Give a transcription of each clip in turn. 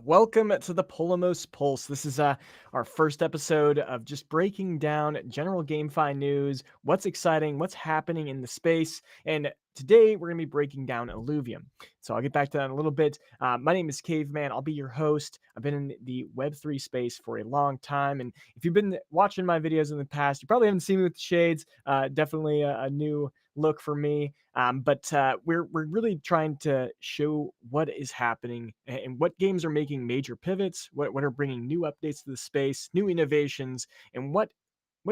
Welcome to the Polemos Pulse. This is our first episode of just breaking down general GameFi news, what's exciting, what's happening in the space, and today we're going to be breaking down Illuvium. So I'll get back to that in a little bit. My name is Caveman. I'll be your host. I've been in the Web3 space for a long time, and if you've been watching my videos in the past, you probably haven't seen me with the shades. Definitely a new look for me. But we're really trying to show what is happening and what games are making major pivots, what are bringing new updates to the space, new innovations, and what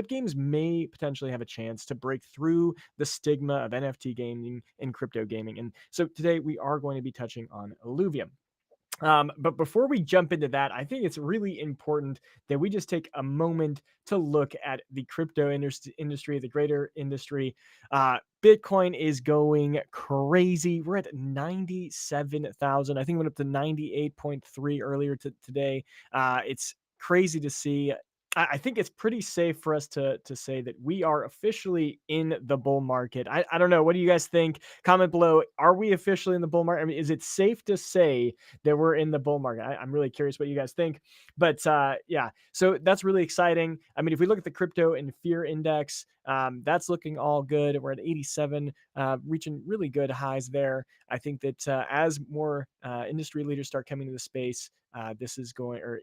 games may potentially have a chance to break through the stigma of NFT gaming and crypto gaming. And so today we are going to be touching on Illuvium. But before we jump into that, I think it's really important that we just take a moment to look at the crypto industry, the greater industry. Bitcoin is going crazy. We're at 97,000. I think it went up to 98.3 earlier today. It's crazy to see. I think it's pretty safe for us to say that we are officially in the bull market. I don't know. What do you guys think? Comment below. Are we officially in the bull market? I mean, is it safe to say that we're in the bull market? I'm really curious what you guys think. But yeah, so that's really exciting. I mean, if we look at the crypto and fear index, that's looking all good. We're at 87, reaching really good highs there. I think that as more industry leaders start coming to the space, this is going, or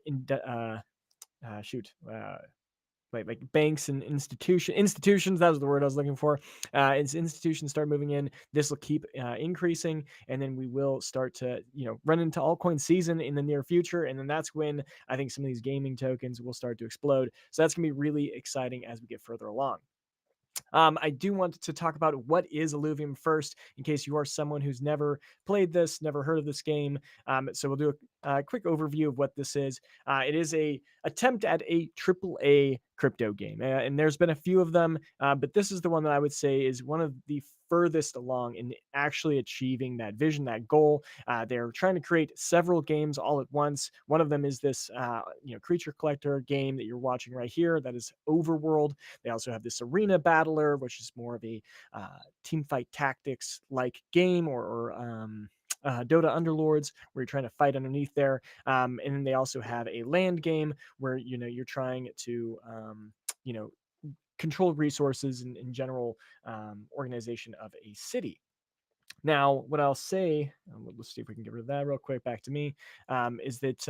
shoot, like banks and institutions, that was the word I was looking for. As institutions start moving in, this will keep increasing, and then we will start to run into altcoin season in the near future, and then that's when I think some of these gaming tokens will start to explode. So that's gonna be really exciting as we get further along. I do want to talk about what is Illuvium first, in case you are someone who's never played this, never heard of this game. So we'll do a quick overview of what this is. It is a attempt at a AAA crypto game, and there's been a few of them, but this is the one that I would say is one of the furthest along in actually achieving that vision, that goal. They're trying to create several games all at once. One of them is this, creature collector game that you're watching right here. That is Overworld. They also have this Arena Battler, which is more of a team fight tactics like game, or Dota Underlords, where you're trying to fight underneath there. And then they also have a land game where you're trying to you know control resources and in general organization of a city. Now, what I'll say, let's see if we can get rid of that real quick. Back to me, is that.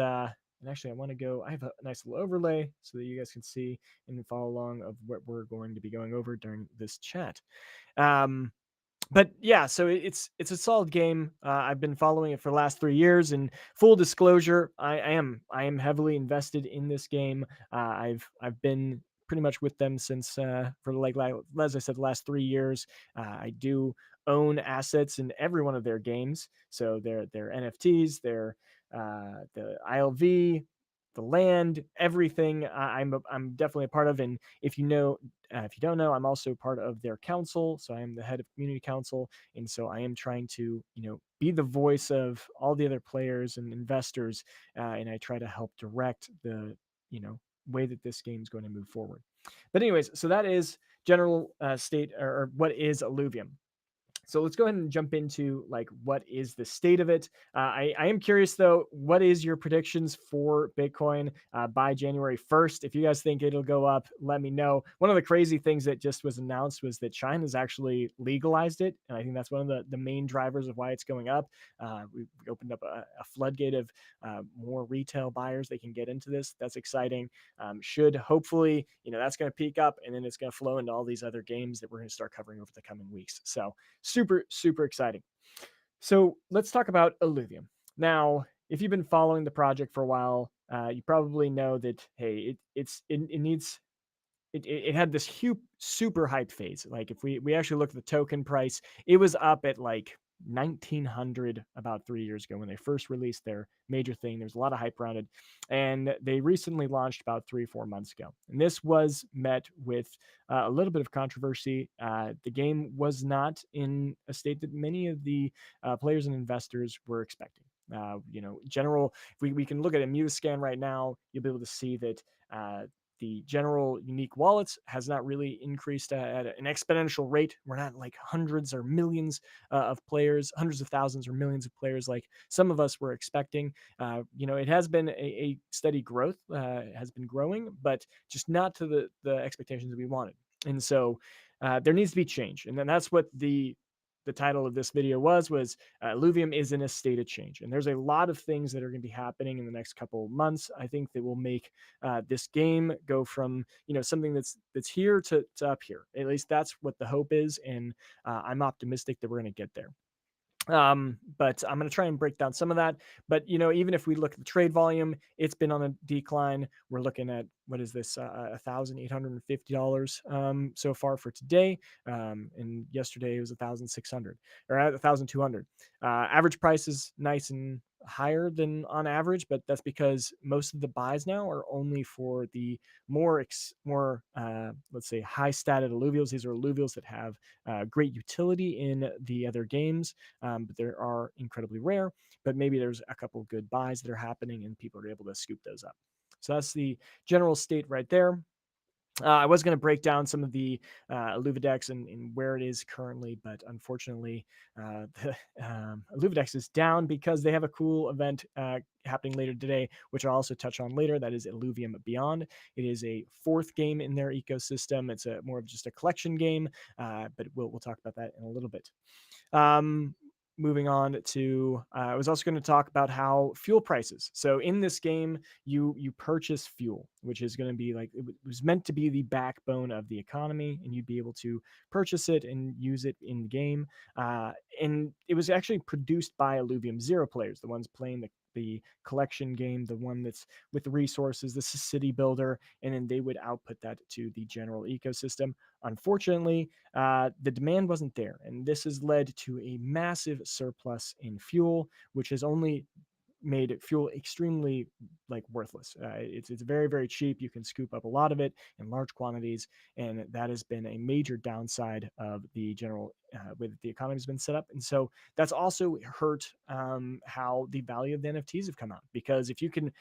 And actually, I want to go. I have a nice little overlay so that you guys can see and follow along of what we're going to be going over during this chat. Um, but yeah, so it's a solid game. I've been following it for the last 3 years. And full disclosure, I am heavily invested in this game. I've been pretty much with them since for like as I said, the last 3 years. I do own assets in every one of their games. So their NFTs, their the ILV, the land, everything. I'm definitely a part of. And if you don't know, I'm also part of their council. So I am the head of community council. And so I am trying to, be the voice of all the other players and investors. And I try to help direct the, way that this game is going to move forward. But anyways, so that is general state, or what is Illuvium. So let's go ahead and jump into like what is the state of it. I am curious though, what is your predictions for Bitcoin by January 1st? If you guys think it'll go up, let me know. One of the crazy things that just was announced was that China's actually legalized it, and I think that's one of the main drivers of why it's going up. We opened up a floodgate of more retail buyers they can get into this. That's exciting. Should hopefully that's going to peak up, and then it's going to flow into all these other games that we're going to start covering over the coming weeks. So super, super exciting. So let's talk about Illuvium. Now, if you've been following the project for a while, you probably know that hey, it needs it had this huge super hype phase. Like if we actually look at the token price, it was up at like 1900 about 3 years ago when they first released their major thing. There's a lot of hype around it, and they recently launched about 3 or 4 months ago. And this was met with a little bit of controversy. The game was not in a state that many of the players and investors were expecting. General, if we can look at a Mutascan right now, you'll be able to see that the general unique wallets has not really increased at an exponential rate. We're not like hundreds or millions of players, hundreds of thousands or millions of players like some of us were expecting. It has been a steady growth, has been growing, but just not to the expectations we wanted. And so there needs to be change. And then that's what the title of this video was Illuvium is in a state of change. And there's a lot of things that are going to be happening in the next couple of months, I think, that will make this game go from something that's here to up here. At least that's what the hope is, and I'm optimistic that we're going to get there. But I'm going to try and break down some of that. But even if we look at the trade volume, it's been on a decline. We're looking at, what is this, $1,850 so far for today, and yesterday it was 1,600 or 1,200. Average price is nice and higher than on average, but that's because most of the buys now are only for the more let's say high stated alluvials. These are alluvials that have great utility in the other games, but they are incredibly rare. But maybe there's a couple of good buys that are happening and people are able to scoop those up. So that's the general state right there. I was going to break down some of the Illuvidex and where it is currently, but unfortunately, the Illuvidex is down because they have a cool event happening later today, which I'll also touch on later. That is Illuvium Beyond. It is a fourth game in their ecosystem. It's a more of just a collection game, but we'll talk about that in a little bit. Um, Moving on to, I was also going to talk about how fuel prices. So in this game, you purchase fuel, which is going to be like, it was meant to be the backbone of the economy, and you'd be able to purchase it and use it in the game. And it was actually produced by Illuvium Zero players, the ones playing the collection game, the one that's with the resources, this is city builder, and then they would output that to the general ecosystem. Unfortunately, the demand wasn't there, and this has led to a massive surplus in fuel, which has only made fuel extremely like worthless. It's very very cheap. You can scoop up a lot of it in large quantities, and that has been a major downside of the general way that the economy has been set up. And so that's also hurt how the value of the NFTs have come out, because if you can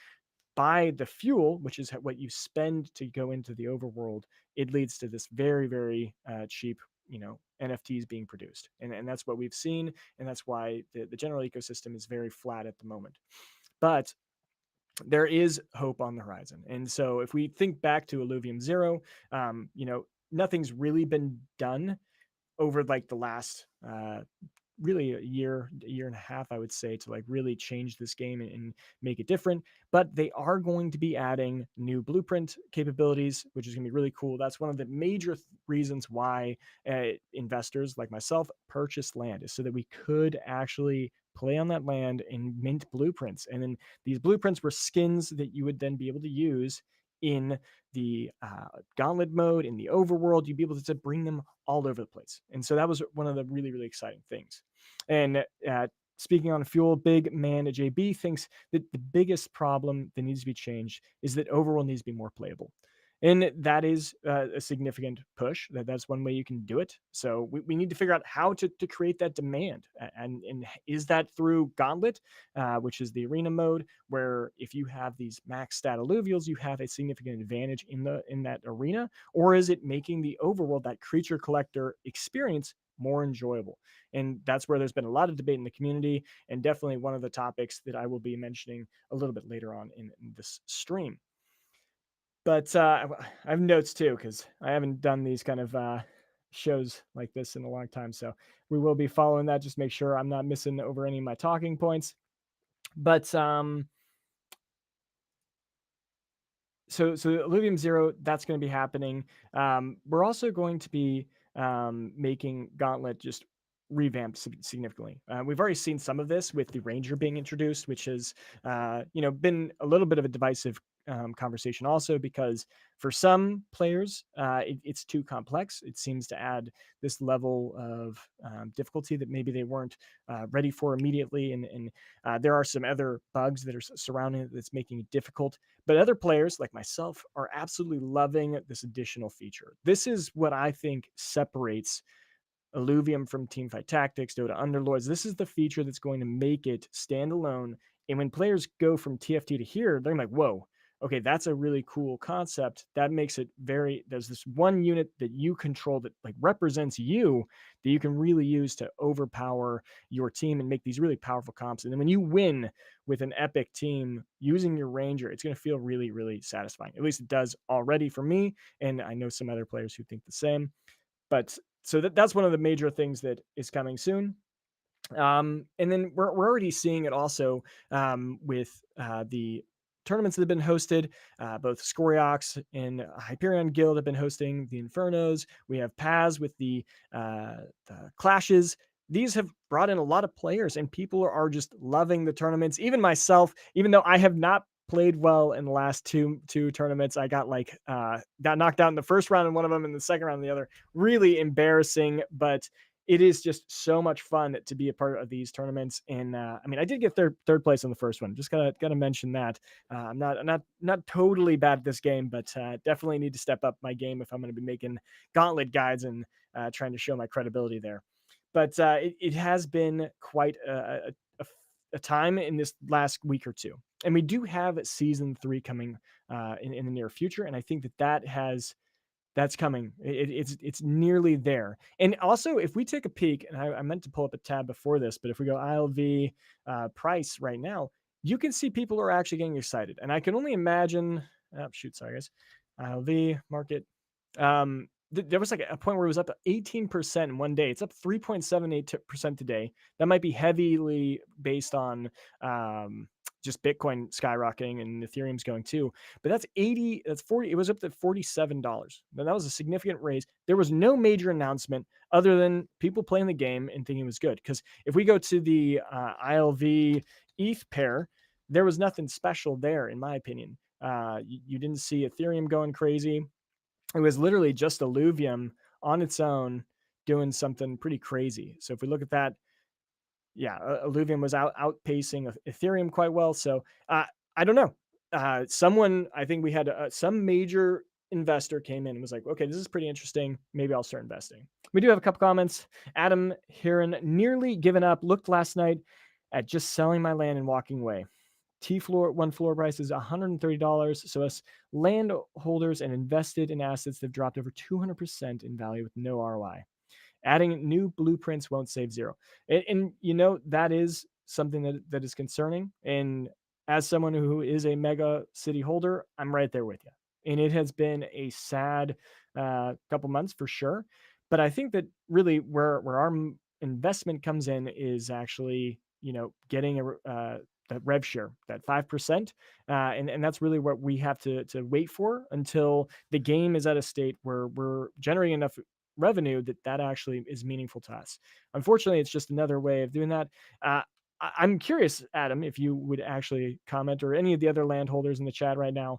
buy the fuel, which is what you spend to go into the overworld, it leads to this very very cheap NFTs being produced, and that's what we've seen, and that's why the general ecosystem is very flat at the moment. But there is hope on the horizon. And so if we think back to Illuvium Zero, nothing's really been done over like the last really a year and a half, I would say, to like really change this game and make it different. But they are going to be adding new blueprint capabilities, which is going to be really cool. That's one of the major reasons why investors like myself purchased land, is so that we could actually play on that land and mint blueprints. And then these blueprints were skins that you would then be able to use in the gauntlet mode, in the overworld. You'd be able to bring them all over the place. And so that was one of the really really exciting things. And speaking on fuel, big man JB thinks that the biggest problem that needs to be changed is that overworld needs to be more playable. And that is a significant push. That's one way you can do it. So we need to figure out how to create that demand. And is that through Gauntlet, which is the arena mode, where if you have these max stat alluvials, you have a significant advantage in that arena? Or is it making the overworld, that creature collector experience, more enjoyable? And that's where there's been a lot of debate in the community, and definitely one of the topics that I will be mentioning a little bit later on in this stream. But I have notes too, because I haven't done these kind of shows like this in a long time. So we will be following that. Just make sure I'm not missing over any of my talking points. But so Illuvium Zero, that's going to be happening. We're also going to be making Gauntlet just revamped significantly. We've already seen some of this with the Ranger being introduced, which has been a little bit of a divisive conversation also, because for some players it's too complex. It seems to add this level of difficulty that maybe they weren't ready for immediately, and there are some other bugs that are surrounding it that's making it difficult. But other players like myself are absolutely loving this additional feature. This is what I think separates Illuvium from Teamfight Tactics, Dota Underlords. This is the feature that's going to make it stand alone. And when players go from TFT to here, they're like, whoa, okay, that's a really cool concept. That makes it very, there's this one unit that you control that like represents you that you can really use to overpower your team and make these really powerful comps. And then when you win with an epic team using your ranger, it's going to feel really, really satisfying. At least it does already for me. And I know some other players who think the same. But so that's one of the major things that is coming soon. And then we're already seeing it also with the tournaments that have been hosted. Both Scoriox and Hyperion Guild have been hosting the Infernos. We have Paz with the Clashes. These have brought in a lot of players, and people are just loving the tournaments. Even myself, even though I have not played well in the last two tournaments, I got knocked out in the first round in one of them, and the second round in the other. Really embarrassing, but it is just so much fun to be a part of these tournaments. And I mean, I did get third place on the first one. Just gotta mention that. I'm not totally bad at this game, but definitely need to step up my game if I'm going to be making gauntlet guides and trying to show my credibility there. But it has been quite a time in this last week or two, and we do have season 3 coming in the near future, and I think that's coming. It's nearly there. And also, if we take a peek, and I meant to pull up a tab before this, but if we go ILV price right now, you can see people are actually getting excited. And I can only imagine. Oh, shoot, sorry guys. ILV market. There was like a point where it was up 18% in one day. It's up 3.78% today. That might be heavily based on just Bitcoin skyrocketing and Ethereum's going too. But that's 80, that's 40, it was up to $47. Now that was a significant raise. There was no major announcement other than people playing the game and thinking it was good. Because if we go to the ILV ETH pair, there was nothing special there, in my opinion. You didn't see Ethereum going crazy. It was literally just Illuvium on its own doing something pretty crazy. So if we look at that, yeah, Illuvium was outpacing Ethereum quite well. So I don't know. Someone, I think we had some major investor came in and was like, okay, this is pretty interesting. Maybe I'll start investing. We do have a couple comments. Adam Heron, nearly given up, looked last night at just selling my land and walking away. One floor price is $130. So us landholders and invested in assets that have dropped over 200% in value with no ROI. Adding new blueprints won't save zero. And you know, that is something that is concerning. And as someone who is a mega city holder, I'm right there with you. And it has been a sad couple months for sure. But I think that really where our investment comes in is actually, you know, getting that rev share, that 5%. And that's really what we have to wait for until the game is at a state where we're generating enough revenue that actually is meaningful to us. Unfortunately, it's just another way of doing that. I'm curious, Adam, if you would actually comment, or any of the other landholders in the chat right now.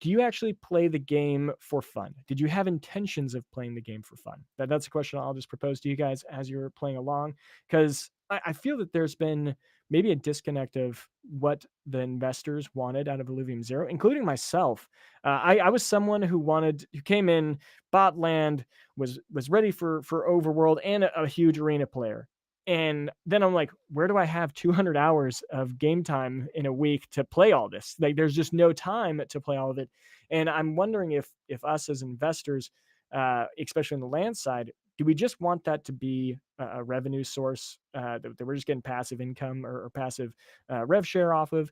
Do you actually play the game for fun? Did you have intentions of playing the game for fun? That's a question I'll just propose to you guys as you're playing along, because I feel that there's been maybe a disconnect of what the investors wanted out of Illuvium Zero, including myself. I was someone who came in, bought land, was ready for Overworld and a huge arena player. And then I'm like, where do I have 200 hours of game time in a week to play all this? Like, there's just no time to play all of it. And I'm wondering if us as investors, especially on the land side, do we just want that to be a revenue source that we're just getting passive income or passive rev share off of?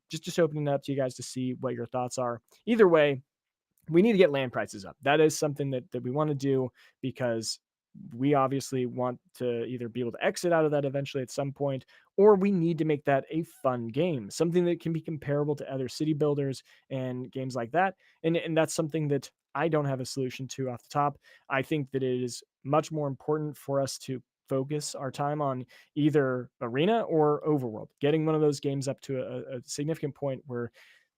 Just opening it up to you guys to see what your thoughts are. Either way, we need to get land prices up. That is something that we want to do, because we obviously want to either be able to exit out of that eventually at some point, or we need to make that a fun game, something that can be comparable to other city builders and games like that. And that's something that I don't have a solution to off the top. I think that it is much more important for us to focus our time on either Arena or Overworld, getting one of those games up to a significant point where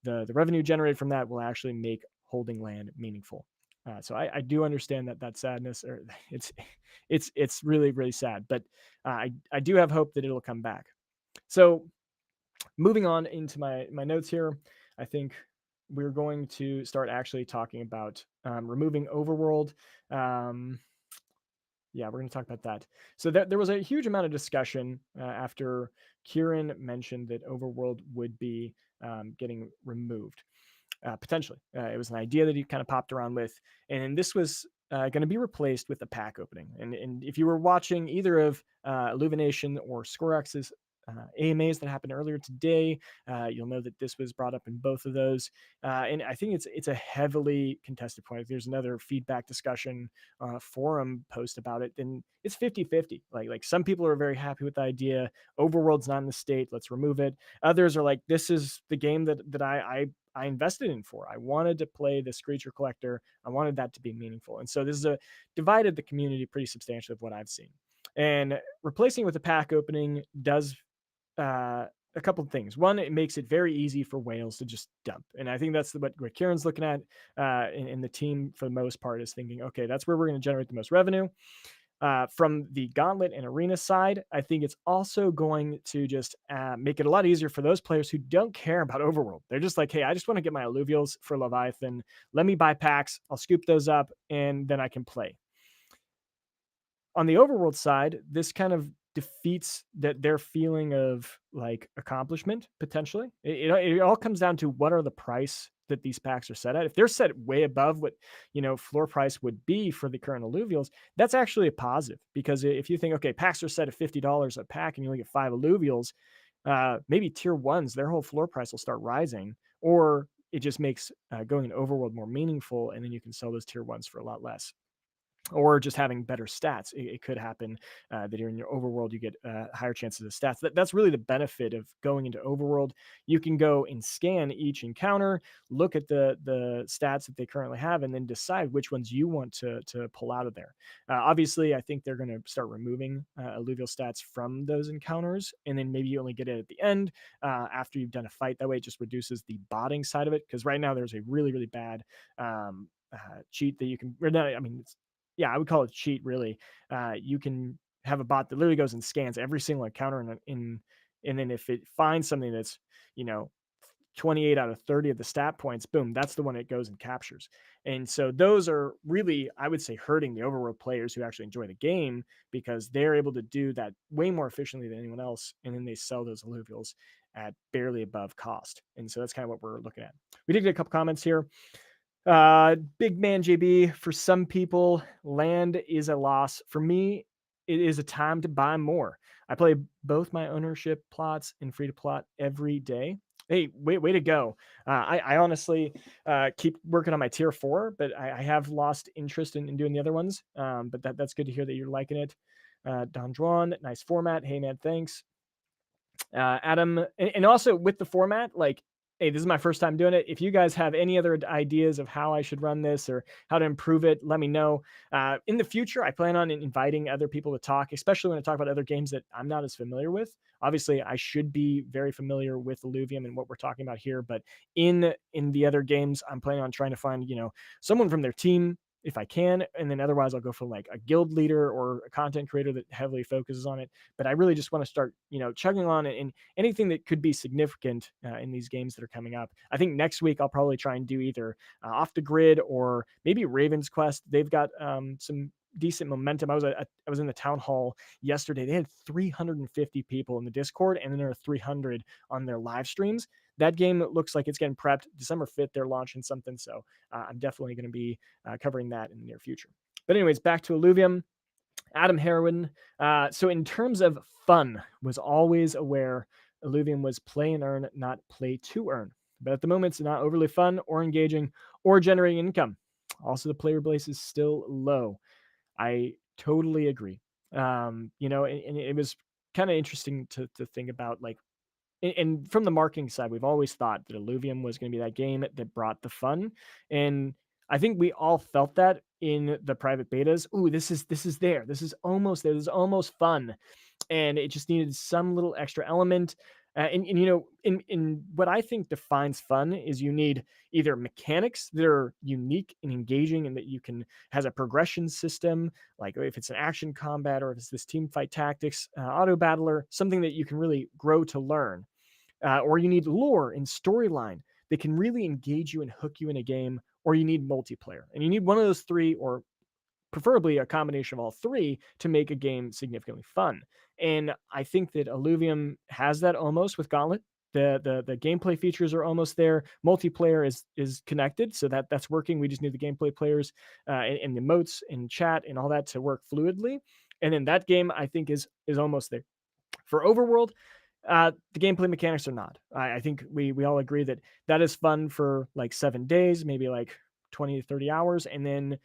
the revenue generated from that will actually make holding land meaningful. So I do understand that sadness, or it's really, really sad, but I do have hope that it'll come back. So moving on into my notes here, I think we're going to start actually talking about removing Overworld. Um, Yeah, we're going to talk about that. So there was a huge amount of discussion after Kieran mentioned that Overworld would be getting removed. Potentially. It was an idea that he kind of popped around with, and this was going to be replaced with a pack opening. And if you were watching either of Illumination or Scorex's AMAs that happened earlier today, you'll know that this was brought up in both of those. And I think it's a heavily contested point. If there's another feedback discussion forum post about it, then it's 50-50. Like some people are very happy with the idea. Overworld's not in the state. Let's remove it. Others are like, this is the game that I invested in for. I wanted to play this creature collector. I wanted that to be meaningful. And so this is divided the community pretty substantially of what I've seen. And replacing with a pack opening does a couple of things. One, it makes it very easy for whales to just dump. And I think that's what Kieran's looking at. And the team, for the most part, is thinking, okay, that's where we're going to generate the most revenue. From the gauntlet and arena side, I think it's also going to just make it a lot easier for those players who don't care about Overworld. They're just like, hey, I just want to get my Alluvials for Leviathan. Let me buy packs. I'll scoop those up, and then I can play. On the Overworld side, this kind of defeats that their feeling of like accomplishment potentially. It all comes down to what are the price that these packs are set at. If they're set way above what floor price would be for the current alluvials, that's actually a positive, because if you think, okay, packs are set at $50 a pack and you only get 5 alluvials, maybe tier ones, their whole floor price will start rising, or it just makes going in Overworld more meaningful, and then you can sell those tier ones for a lot less, or just having better stats. It could happen that you're in your Overworld, you get higher chances of stats. That's really the benefit of going into Overworld. You can go and scan each encounter, look at the stats that they currently have, and then decide which ones you want to pull out of there. Obviously, I think they're going to start removing alluvial stats from those encounters, and then maybe you only get it at the end after you've done a fight. That way, it just reduces the botting side of it, because right now there's a really, really bad cheat that you can. Or not, I mean, it's, yeah, I would call it cheat, really. You can have a bot that literally goes and scans every single encounter and then if it finds something that's, you know, 28 out of 30 of the stat points, boom, that's the one it goes and captures. And so those are really, I would say, hurting the Overworld players who actually enjoy the game, because they're able to do that way more efficiently than anyone else. And then they sell those alluvials at barely above cost. And so that's kind of what we're looking at. We did get a couple comments here. Big man JB, for some people, land is a loss. For me, it is a time to buy more. I play both my ownership plots and free to plot every day. Hey, way to go. I honestly keep working on my tier 4, but I have lost interest in doing the other ones. But that's good to hear that you're liking it. Don Juan, nice format. Hey, man, thanks. Adam, and also with the format, like, hey, this is my first time doing it. If you guys have any other ideas of how I should run this or how to improve it, let me know. In the future, I plan on inviting other people to talk, especially when I talk about other games that I'm not as familiar with. Obviously, I should be very familiar with Illuvium and what we're talking about here, but in the other games, I'm planning on trying to find, someone from their team if I can, and then otherwise I'll go for like a guild leader or a content creator that heavily focuses on it. But I really just want to start, chugging on and anything that could be significant in these games that are coming up. I think next week I'll probably try and do either Off the Grid or maybe Raven's Quest. They've got some decent momentum. I was in the town hall yesterday. They had 350 people in the Discord, and then there are 300 on their live streams. That game looks like it's getting prepped. December 5th, they're launching something. So I'm definitely going to be covering that in the near future. But anyways, back to Illuvium. Adam Heroin. So in terms of fun, was always aware Illuvium was play and earn, not play to earn. But at the moment, it's not overly fun or engaging or generating income. Also, the player base is still low. I totally agree. And it was kind of interesting to think about, like, and from the marketing side, we've always thought that Illuvium was going to be that game that brought the fun. And I think we all felt that in the private betas. Ooh, this is there. This is almost there. This is almost fun. And it just needed some little extra element. In what I think defines fun is you need either mechanics that are unique and engaging and that you can has a progression system, like if it's an action combat or if it's this team fight tactics, auto battler, something that you can really grow to learn, or you need lore and storyline that can really engage you and hook you in a game, or you need multiplayer, and you need one of those three, or preferably a combination of all three to make a game significantly fun. And I think that Illuvium has that almost with Gauntlet. The gameplay features are almost there. Multiplayer is connected, so that's working. We just need the gameplay players and the emotes and chat and all that to work fluidly. And then that game I think is almost there. For Overworld, the gameplay mechanics are not. I think we all agree that that is fun for like 7 days, maybe like 20 to 30 hours, and then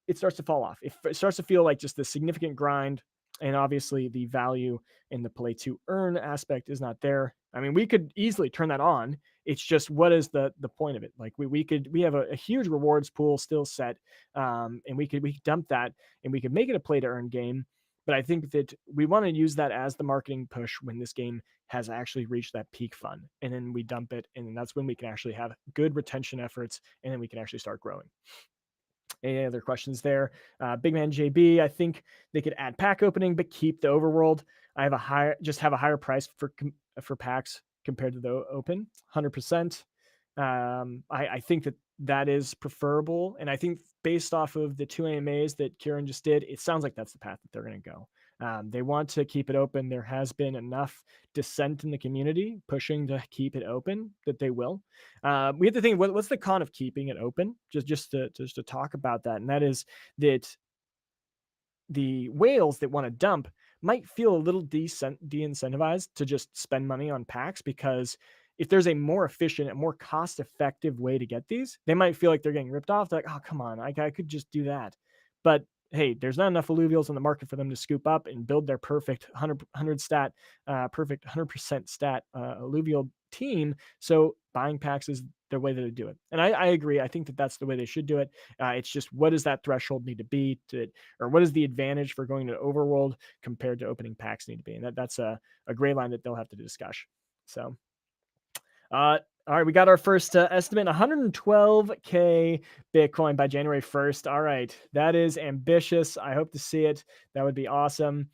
it starts to fall off. It starts to feel like just the significant grind, and obviously the value in the play to earn aspect is not there. I mean, we could easily turn that on. It's just what is the point of it? Like we have a huge rewards pool still set, and we could dump that and we could make it a play to earn game. But I think that we want to use that as the marketing push when this game has actually reached that peak fun, and then we dump it, and then that's when we can actually have good retention efforts, and then we can actually start growing. Any other questions there? Big Man JB, I think they could add pack opening, but keep the overworld. I have a higher, just have a higher price for packs compared to the open, 100%. I think that that is preferable, and I think based off of the two AMAs that Kieran just did, it sounds like that's the path that they're going to go. They want to keep it open. There has been enough dissent in the community pushing to keep it open that they will. We have to think what's the con of keeping it open? Just to talk about that, and that is that the whales that want to dump might feel a little de-incentivized to just spend money on packs, because if there's a more efficient and more cost-effective way to get these, they might feel like they're getting ripped off. They're like, oh, come on, I could just do that. But hey, there's not enough alluvials on the market for them to scoop up and build their perfect 100 stat, perfect 100% stat alluvial team. So buying packs is the way that they do it. And I agree. I think that that's the way they should do it. It's just, what does that threshold need to be to, or what is the advantage for going to Overworld compared to opening packs need to be? And that's a gray line that they'll have to discuss. So, all right, we got our first estimate, 112K Bitcoin by January 1st. All right, that is ambitious. I hope to see it. That would be awesome.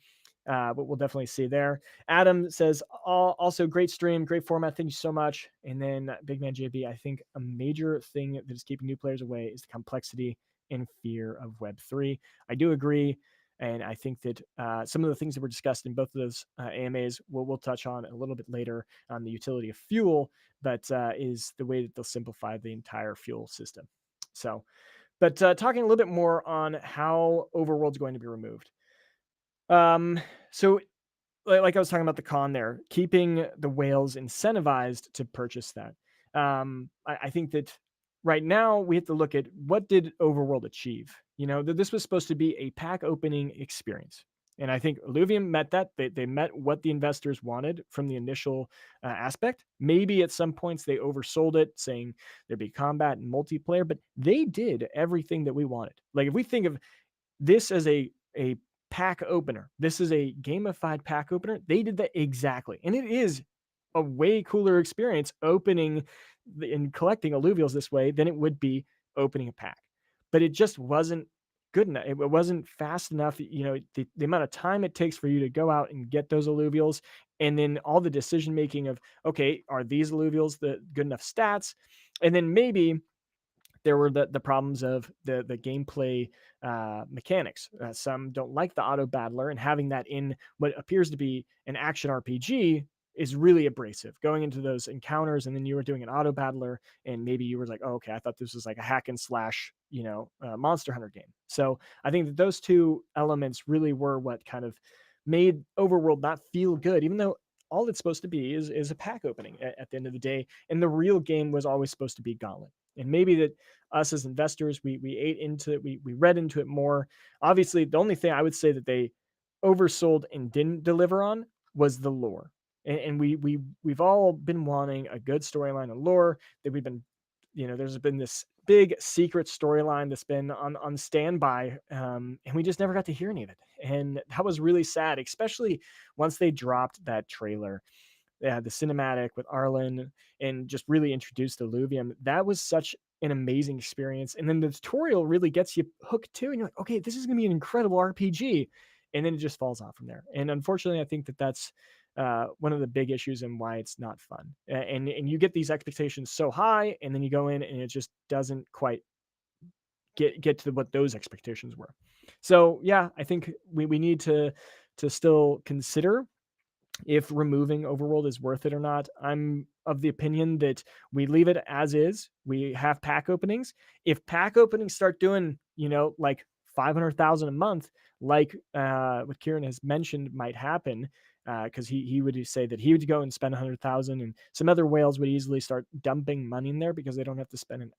But we'll definitely see there. Adam says, also great stream, great format. Thank you so much. And then Big Man JB, I think a major thing that is keeping new players away is the complexity and fear of Web3. I do agree. And I think that some of the things that were discussed in both of those AMAs, we'll touch on a little bit later on the utility of fuel, but is the way that they'll simplify the entire fuel system. So, but talking a little bit more on how Overworld's going to be removed. So like I was talking about the con there, keeping the whales incentivized to purchase that. I think that right now we have to look at what did Overworld achieve. You know, that this was supposed to be a pack opening experience. And I think Illuvium met that. They met what the investors wanted from the initial aspect. Maybe at some points they oversold it, saying there'd be combat and multiplayer, but they did everything that we wanted. Like if we think of this as a pack opener. This is a gamified pack opener. They did that exactly. And it is a way cooler experience opening and collecting alluvials this way than it would be opening a pack. But it just wasn't good enough. It wasn't fast enough. You know, the amount of time it takes for you to go out and get those alluvials, and then all the decision making of, okay, are these alluvials the good enough stats? And then maybe there were the problems of the gameplay mechanics. Some don't like the auto battler, and having that in what appears to be an action RPG is really abrasive. Going into those encounters, and then you were doing an auto battler, and maybe you were like, "Oh, okay, I thought this was like a hack and slash, Monster Hunter game." So I think that those two elements really were what kind of made Overworld not feel good, even though all it's supposed to be is a pack opening at the end of the day, and the real game was always supposed to be Gauntlet. And maybe that us as investors, we ate into it, we read into it more. Obviously, the only thing I would say that they oversold and didn't deliver on was the lore. And we've all been wanting a good storyline and lore that we've been, there's been this big secret storyline that's been on standby, and we just never got to hear any of it. And that was really sad, especially once they dropped that trailer. They had the cinematic with Arlen and just really introduced Illuvium. That was such an amazing experience. And then the tutorial really gets you hooked too. And you're like, okay, this is going to be an incredible RPG. And then it just falls off from there. And unfortunately, I think that that's one of the big issues and why it's not fun. And you get these expectations so high, and then you go in and it just doesn't quite get to what those expectations were. So yeah, I think we need to still consider if removing Overworld is worth it or not. I'm of the opinion that we leave it as is. We have pack openings. If pack openings start doing, like 500,000 a month, like what Kieran has mentioned might happen, because he would say that he would go and spend 100,000, and some other whales would easily start dumping money in there because they don't have to spend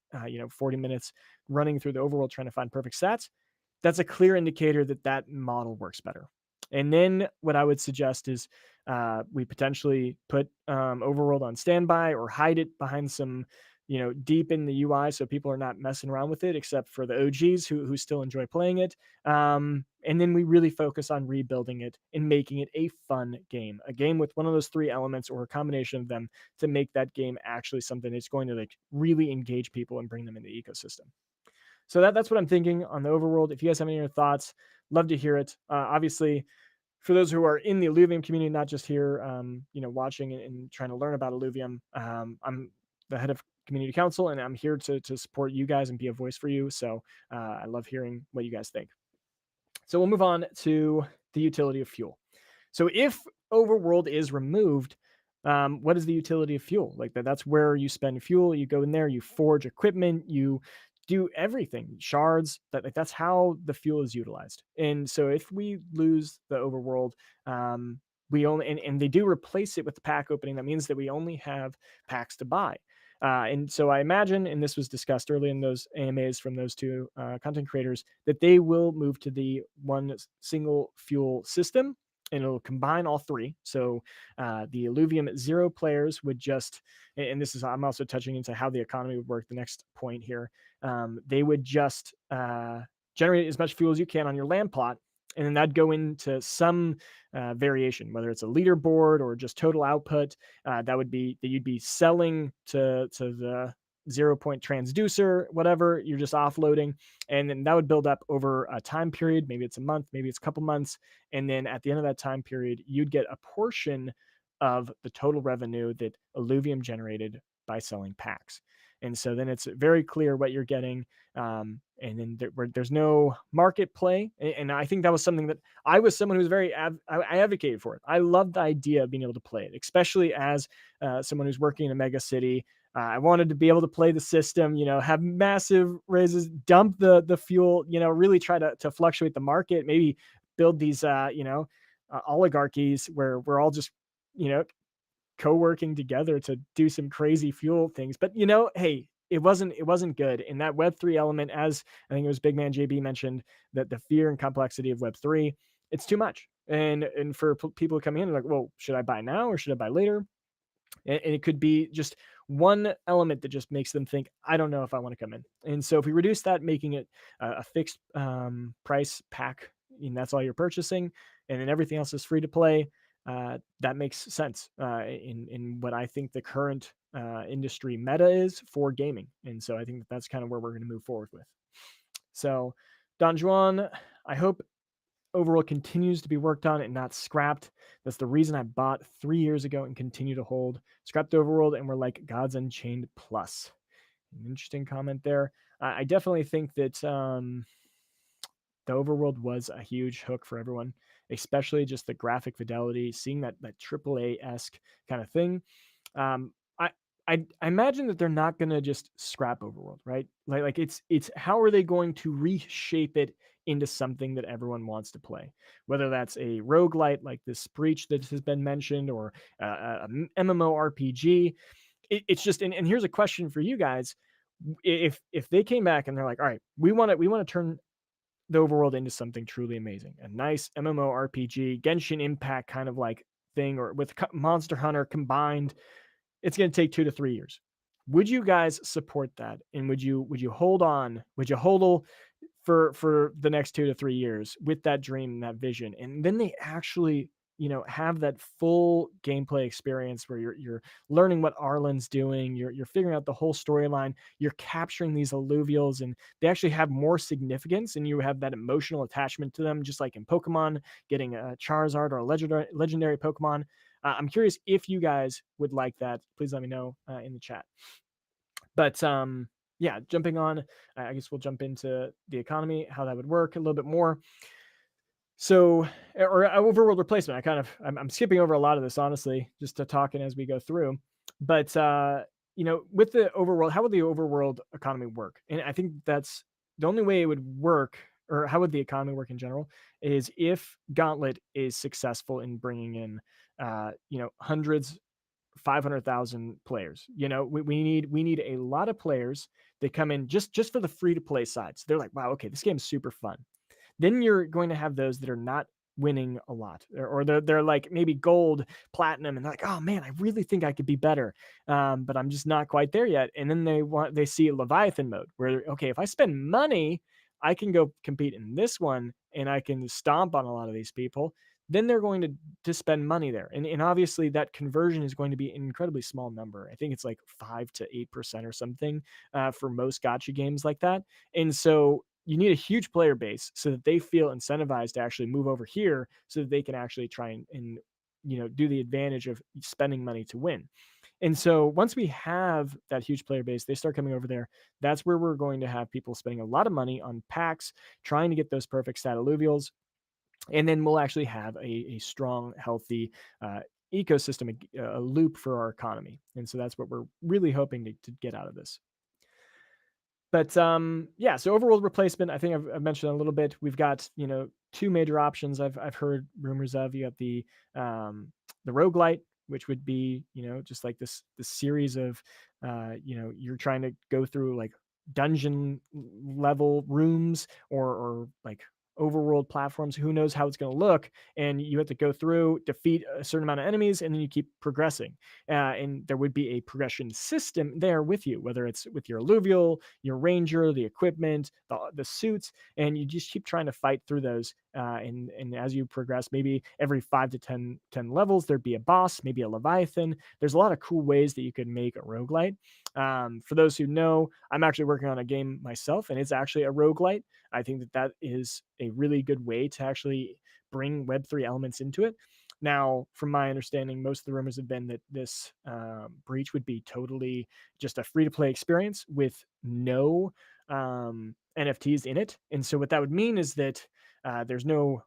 40 minutes running through the overworld trying to find perfect stats. That's a clear indicator that that model works better. And then what I would suggest is we potentially put Overworld on standby or hide it behind some, deep in the UI so people are not messing around with it, except for the OGs who still enjoy playing it. And then we really focus on rebuilding it and making it a fun game, a game with one of those three elements or a combination of them to make that game actually something that's going to like really engage people and bring them in the ecosystem. So that's what I'm thinking on the overworld. If you guys have any other thoughts, love to hear it. Obviously, for those who are in the Illuvium community, not just here, watching and trying to learn about Illuvium, I'm the head of community council, and I'm here to support you guys and be a voice for you. So I love hearing what you guys think. So we'll move on to the utility of fuel. So if Overworld is removed, what is the utility of fuel? Like that's where you spend fuel. You go in there, you forge equipment, you do everything, shards. That's how the fuel is utilized. And so if we lose the Overworld, we only and they do replace it with the pack opening. That means that we only have packs to buy. And so I imagine, and this was discussed early in those AMAs from those two content creators, that they will move to the one single fuel system, and it'll combine all three. So the Illuvium zero players would just, and this is, I'm also touching into how the economy would work. The next point here, they would just generate as much fuel as you can on your land plot, and then that'd go into some variation, whether it's a leaderboard or just total output. That would be that you'd be selling to the 0 point transducer, whatever you're just offloading, and then that would build up over a time period. Maybe it's a month, maybe it's a couple months, and then at the end of that time period, you'd get a portion of the total revenue that Illuvium generated by selling packs. And so then it's very clear what you're getting. And then there's no market play. And I think that was something that I was someone who's I advocated for it. I love the idea of being able to play it, especially as someone who's working in a mega city. I wanted to be able to play the system, have massive raises, dump the fuel, really try to fluctuate the market, maybe build these, oligarchies where we're all just, co-working together to do some crazy fuel things. But hey, it wasn't good. In that Web3 element, as I think it was Big Man JB mentioned, that the fear and complexity of Web3, it's too much. And for people coming in, like, well, should I buy now or should I buy later? And it could be just one element that just makes them think, I don't know if I want to come in. And so if we reduce that, making it a fixed price pack, and that's all you're purchasing, and then everything else is free to play, that makes sense in what I think the current industry meta is for gaming. And so I think that's kind of where we're going to move forward with. So, Don Juan, I hope Overworld continues to be worked on and not scrapped. That's the reason I bought 3 years ago and continue to hold. Scrapped Overworld and we're like Gods Unchained Plus. An interesting comment there. I definitely think that the Overworld was a huge hook for everyone, especially just the graphic fidelity, seeing that AAA-esque kind of thing. Um, I, I imagine that they're not gonna just scrap Overworld, right? Like it's how are they going to reshape it into something that everyone wants to play? Whether that's a roguelite like this Breach that has been mentioned, or a MMORPG. It's just, and here's a question for you guys: if they came back and they're like, all right, we want to turn the overworld into something truly amazing, a nice MMORPG, Genshin Impact kind of like thing, or with Monster Hunter combined, it's going to take 2 to 3 years. Would you guys support that? And would you hold on? Would you hodl for the next 2 to 3 years with that dream and that vision? And then they actually, have that full gameplay experience where you're learning what Arlen's doing, you're figuring out the whole storyline, you're capturing these alluvials, and they actually have more significance, and you have that emotional attachment to them, just like in Pokemon, getting a Charizard or a legendary Pokemon. I'm curious if you guys would like that. Please let me know in the chat. But Yeah, jumping on, I guess we'll jump into the economy, how that would work a little bit more. So, or overworld replacement. I'm skipping over a lot of this honestly, just to talking as we go through. But with the overworld, how would the overworld economy work? And I think that's the only way it would work, or how would the economy work in general, is if Gauntlet is successful in bringing in, hundreds, 500,000 players. We need a lot of players that come in just for the free to play sides. They're like, wow, okay, this game's super fun. Then you're going to have those that are not winning a lot, or they're like maybe gold, platinum, and they're like, oh man, I really think I could be better, but I'm just not quite there yet. And then they see Leviathan mode where, okay, if I spend money, I can go compete in this one and I can stomp on a lot of these people. Then they're going to spend money there, and obviously that conversion is going to be an incredibly small number. I think it's like 5 to 8% or something, for most gotcha games like that. And so you need a huge player base so that they feel incentivized to actually move over here so that they can actually try and do the advantage of spending money to win. And so once we have that huge player base, they start coming over there. That's where we're going to have people spending a lot of money on packs, trying to get those perfect stat alluvials. And then we'll actually have a strong, healthy ecosystem, a loop for our economy. And so that's what we're really hoping to get out of this. But yeah, so overworld replacement, I think I've mentioned a little bit. We've got two major options. I've heard rumors of. You got the roguelite, which would be just like this series of you're trying to go through like dungeon level rooms, or like overworld platforms. Who knows how it's going to look? And you have to go through, defeat a certain amount of enemies, and then you keep progressing. And there would be a progression system there with you, whether it's with your alluvial, your ranger, the equipment, the suits, and you just keep trying to fight through those. And as you progress, maybe every 5 to 10 levels, there'd be a boss, maybe a Leviathan. There's a lot of cool ways that you could make a roguelite. For those who know, I'm actually working on a game myself, and it's actually a roguelite. I think that is a really good way to actually bring Web3 elements into it. Now, from my understanding, most of the rumors have been that this breach would be totally just a free to play experience with no NFTs in it. And so, what that would mean is that there's no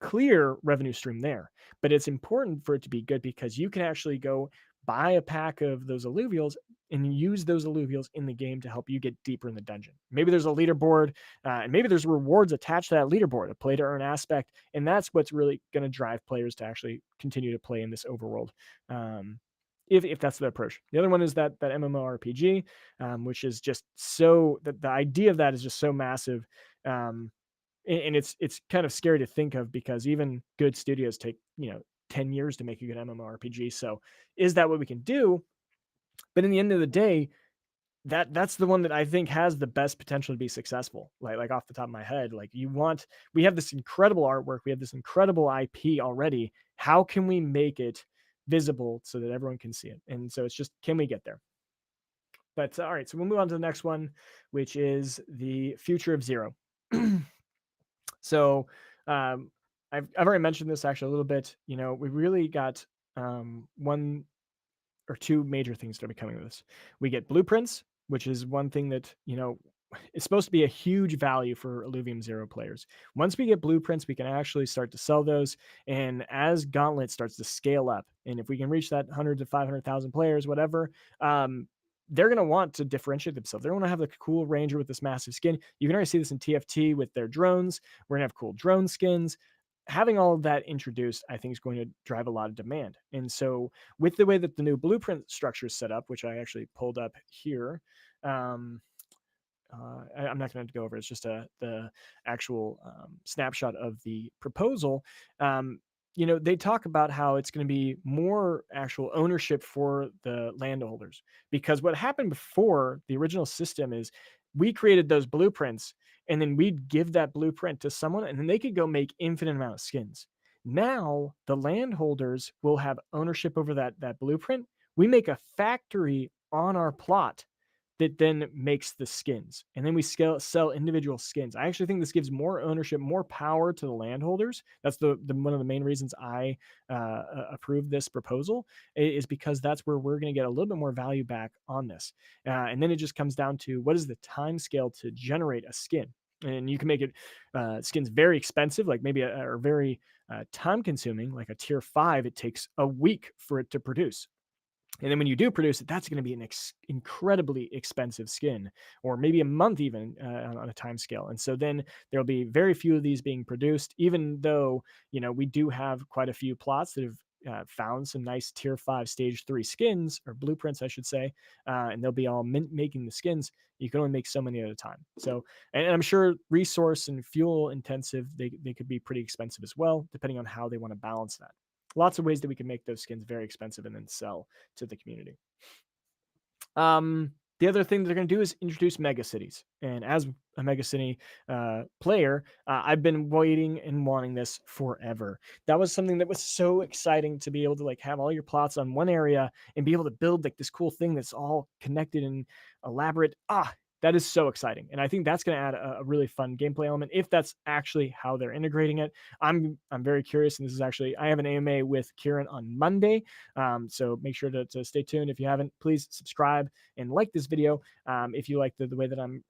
clear revenue stream there. But it's important for it to be good because you can actually go buy a pack of those alluvials and use those alluvials in the game to help you get deeper in the dungeon. Maybe there's a leaderboard, and maybe there's rewards attached to that leaderboard, a play to earn aspect, and that's what's really going to drive players to actually continue to play in this overworld. If that's the approach. The other one is that MMORPG, which is just so that the idea of that is just so massive. And it's kind of scary to think of because even good studios take 10 years to make a good MMORPG. So is that what we can do? But in the end of the day, that's the one that I think has the best potential to be successful. Like off the top of my head, like we have this incredible artwork, we have this incredible IP already. How can we make it visible so that everyone can see it? And so it's just, can we get there? But all right, so we'll move on to the next one, which is the future of Zero. So I've already mentioned this actually a little bit. We really got one or two major things that are coming with this. We get blueprints, which is one thing that is supposed to be a huge value for Illuvium Zero players. Once we get blueprints, we can actually start to sell those. And as Gauntlet starts to scale up, and if we can reach that 100 to 500,000 players, whatever, they're going to want to differentiate themselves. They're going to have the cool ranger with this massive skin. You can already see this in TFT with their drones. We're going to have cool drone skins. Having all of that introduced, I think, is going to drive a lot of demand. And so, with the way that the new blueprint structure is set up, which I actually pulled up here, I'm not going to go over. It's just the actual snapshot of the proposal. They talk about how it's going to be more actual ownership for the landholders, because what happened before the original system is we created those blueprints and then we'd give that blueprint to someone and then they could go make infinite amount of skins. Now the landholders will have ownership over that blueprint. We make a factory on our plot that then makes the skins. And then we sell individual skins. I actually think this gives more ownership, more power to the landholders. That's the one of the main reasons I approve this proposal, is because that's where we're going to get a little bit more value back on this. And then it just comes down to what is the time scale to generate a skin. And you can make it skins very expensive, like maybe or very time consuming, like a tier 5. It takes a week for it to produce. And then when you do produce it, that's going to be an incredibly expensive skin, or maybe a month even on a time scale. And so then there'll be very few of these being produced, even though, we do have quite a few plots that have found some nice tier 5 stage 3 skins, or blueprints I should say, and they'll be all making the skins. You can only make so many at a time. So, and I'm sure resource and fuel intensive, they could be pretty expensive as well, depending on how they want to balance that. Lots of ways that we can make those skins very expensive and then sell to the community. The other thing they're going to do is introduce mega cities. And as a mega city player, I've been waiting and wanting this forever. That was something that was so exciting, to be able to like have all your plots on one area and be able to build like this cool thing that's all connected and elaborate. That is so exciting. And I think that's going to add a really fun gameplay element, if that's actually how they're integrating it. I'm very curious. And this is actually, I have an AMA with Kieran on Monday. So make sure to stay tuned. If you haven't, please subscribe and like this video if you like the way that I'm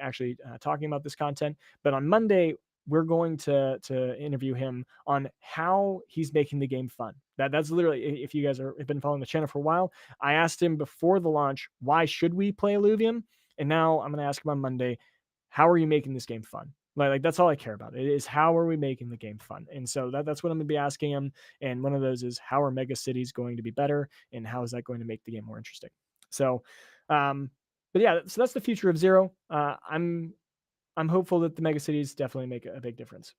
actually talking about this content. But on Monday, we're going to interview him on how he's making the game fun. That's literally, if you guys have been following the channel for a while, I asked him before the launch, why should we play Illuvium? And now I'm going to ask him on Monday, how are you making this game fun? Like that's all I care about. It is, how are we making the game fun? And so that's what I'm going to be asking him. And one of those is, how are mega cities going to be better, and how is that going to make the game more interesting? So, but yeah, so that's the future of Zero. I'm hopeful that the mega cities definitely make a big difference.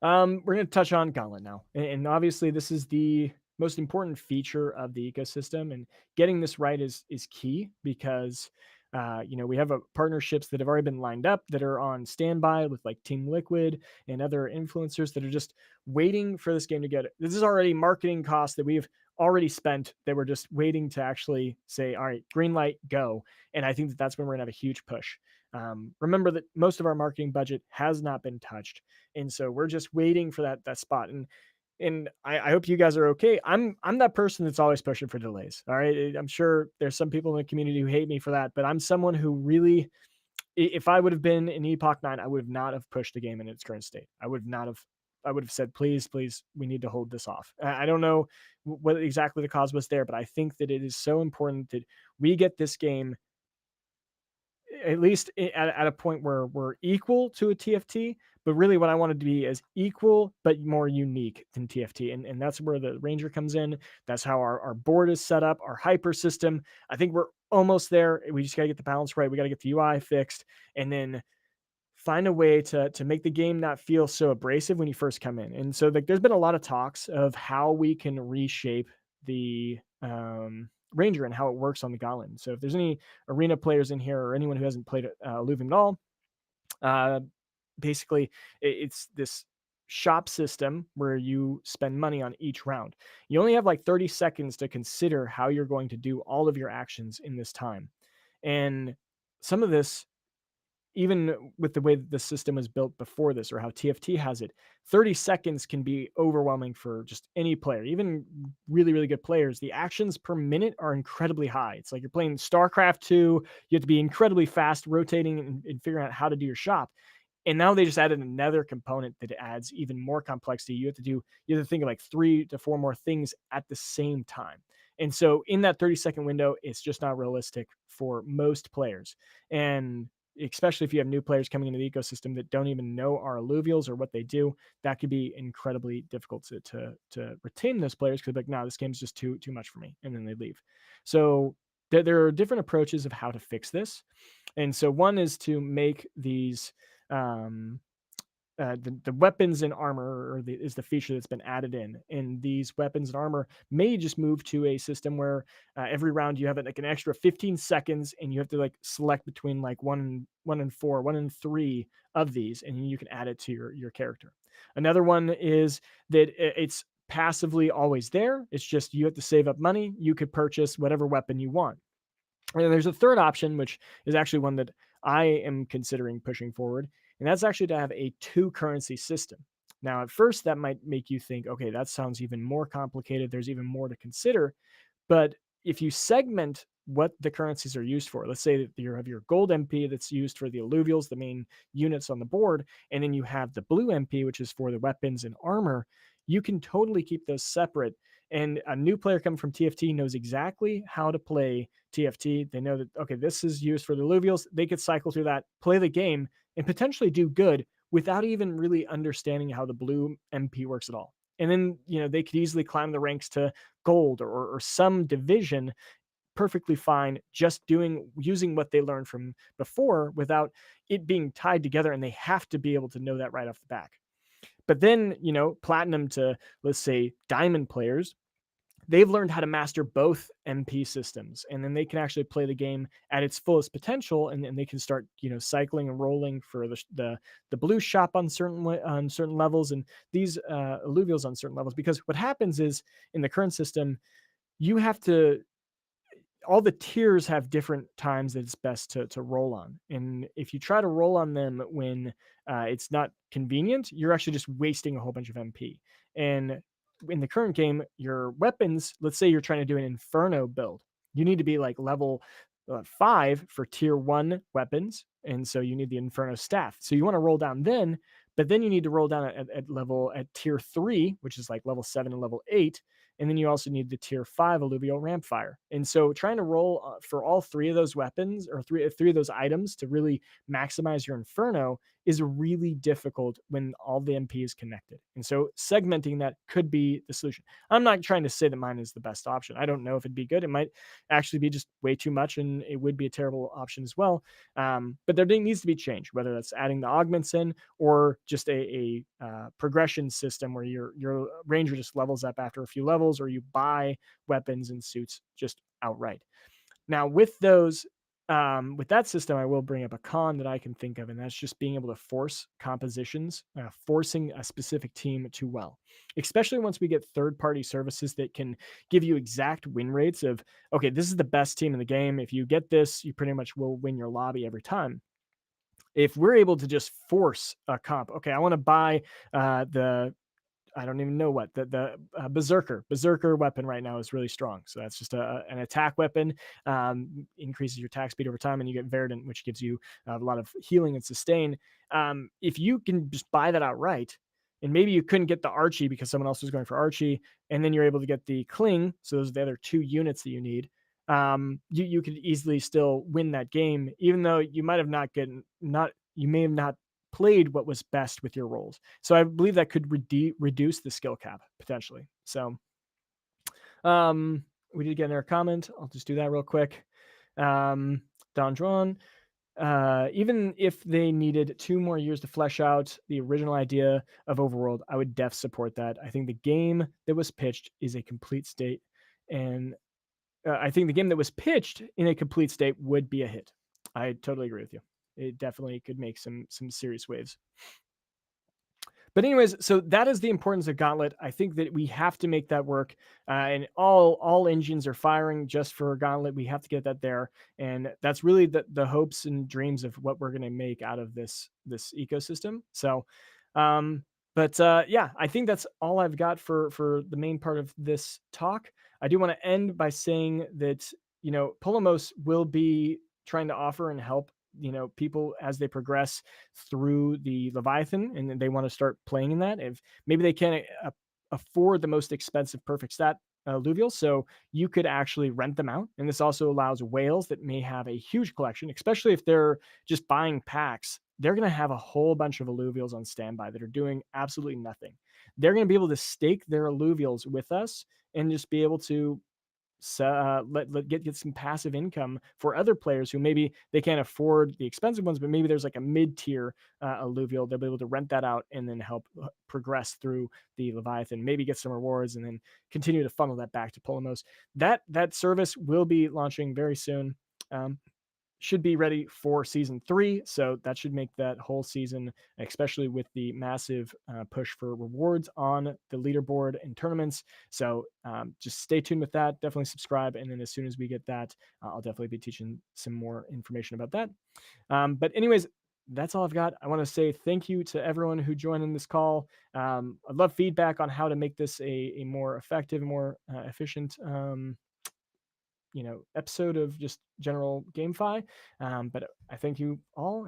We're going to touch on Gauntlet now, and obviously this is the most important feature of the ecosystem, and getting this right is key, because we have partnerships that have already been lined up, that are on standby with like Team Liquid and other influencers that are just waiting for this game to get it. This is already marketing costs that we've already spent, that we're just waiting to actually say, all right, green light, go. And I think that that's when we're gonna have a huge push. Remember that most of our marketing budget has not been touched, and so we're just waiting for that spot. And I hope you guys are okay. I'm that person that's always pushing for delays. All right. I'm sure there's some people in the community who hate me for that, but I'm someone who really, if I would have been in Epoch 9, I would not have pushed the game in its current state. I would have said, please, we need to hold this off. I don't know what exactly the cause was there, but I think that it is so important that we get this game at least at a point where we're equal to a TFT. But really what I wanted to be is equal but more unique than TFT. And that's where the Ranger comes in. That's how our board is set up, our hyper system. I think we're almost there. We just got to get the balance right. We got to get the UI fixed, and then find a way to make the game not feel so abrasive when you first come in. And so like there's been a lot of talks of how we can reshape the Ranger and how it works on the Gauntlet. So if there's any arena players in here, or anyone who hasn't played Illuvium at all, basically it's this shop system where you spend money on each round. You only have like 30 seconds to consider how you're going to do all of your actions in this time. And some of this, even with the way that the system was built before this, or how TFT has it, 30 seconds can be overwhelming for just any player, even really, really good players. The actions per minute are incredibly high. It's like you're playing StarCraft 2. You have to be incredibly fast, rotating and figuring out how to do your shop. And now they just added another component that adds even more complexity. You have to think of like 3 to 4 more things at the same time. And so in that 30-second window, it's just not realistic for most players. And especially if you have new players coming into the ecosystem that don't even know our alluvials or what they do, that could be incredibly difficult to retain those players, because like, no, this game's just too much for me, and then they leave. So there are different approaches of how to fix this. And so one is to make these the weapons and armor, is the feature that's been added in. And these weapons and armor may just move to a system where every round you have like an extra 15 seconds, and you have to like select between like 1 and 4, 1 and 3 of these, and you can add it to your character. Another one is that it's passively always there. It's just you have to save up money. You could purchase whatever weapon you want. And there's a third option, which is actually one that I am considering pushing forward, and that's actually to have a two currency system. Now, at first, that might make you think, okay, that sounds even more complicated. There's even more to consider. But if you segment what the currencies are used for, let's say that you have your gold MP that's used for the alluvials, the main units on the board, and then you have the blue MP, which is for the weapons and armor, you can totally keep those separate. And a new player coming from TFT knows exactly how to play TFT. They know that, okay, this is used for the alluvials. They could cycle through that, play the game, and potentially do good without even really understanding how the blue MP works at all. And then, they could easily climb the ranks to gold or some division perfectly fine, just using what they learned from before without it being tied together, and they have to be able to know that right off the back. But then, platinum to, let's say, diamond players, they've learned how to master both MP systems, and then they can actually play the game at its fullest potential, and they can start, cycling and rolling for the blue shop on certain levels, and these alluvials on certain levels. Because what happens is, in the current system, you have to all the tiers have different times that it's best to roll on. And if you try to roll on them when it's not convenient, you're actually just wasting a whole bunch of MP. And in the current game, your weapons, let's say you're trying to do an Inferno build, you need to be like level 5 for tier 1 weapons. And so you need the Inferno staff. So you want to roll down then, but then you need to roll down at tier 3, which is like level 7 and level 8, and then you also need the tier 5 alluvial rampfire. And so trying to roll for all three of those weapons, or three of those items, to really maximize your Inferno is really difficult when all the MP is connected. And so segmenting that could be the solution. I'm not trying to say that mine is the best option. I don't know if it'd be good. It might actually be just way too much, and it would be a terrible option as well. But there needs to be change, whether that's adding the augments in or just a progression system where your ranger just levels up after a few levels, or you buy weapons and suits just outright. Now, with that system, I will bring up a con that I can think of, and that's just being able to force compositions, forcing a specific team too well, especially once we get third-party services that can give you exact win rates of, okay, this is the best team in the game. If you get this, you pretty much will win your lobby every time. If we're able to just force a comp, okay, I want to buy the I don't even know what the berserker weapon right now is really strong. So that's just an attack weapon, increases your attack speed over time, and you get Verdant, which gives you a lot of healing and sustain. If you can just buy that outright, and maybe you couldn't get the Archie because someone else was going for Archie, and then you're able to get the Cling. So those are the other two units that you need. You could easily still win that game, even though you might have not you may have not played what was best with your roles. So I believe that could reduce the skill cap potentially. So we did get another comment. I'll just do that real quick. Don Juan, even if they needed 2 more years to flesh out the original idea of Overworld, I would support that. I think the game that was pitched is a complete state, and I think the game that was pitched in a complete state would be a hit. I totally agree with you. It definitely could make some serious waves. But anyways, so that is the importance of Gauntlet. I think that we have to make that work, and all engines are firing just for Gauntlet. We have to get that there, and that's really the hopes and dreams of what we're going to make out of this ecosystem. So, but yeah, I think that's all I've got for the main part of this talk. I do want to end by saying that Polemos will be trying to offer and help people as they progress through the Leviathan, and then they want to start playing in that. If maybe they can't afford the most expensive perfect stat alluvial, so you could actually rent them out. And this also allows whales that may have a huge collection, especially if they're just buying packs. They're going to have a whole bunch of alluvials on standby that are doing absolutely nothing. They're going to be able to stake their alluvials with us and just be able to get some passive income for other players who maybe they can't afford the expensive ones, but maybe there's like a mid-tier alluvial. They'll be able to rent that out and then help progress through the Leviathan, maybe get some rewards, and then continue to funnel that back to Polemos. That service will be launching very soon. should be ready for season 3. So that should make that whole season, especially with the massive push for rewards on the leaderboard and tournaments. So just stay tuned with that. Definitely subscribe. And then as soon as we get that, I'll definitely be teaching some more information about that. But, anyways, that's all I've got. I want to say thank you to everyone who joined in this call. I'd love feedback on how to make this a more effective, more efficient episode of just general GameFi. But I thank you all.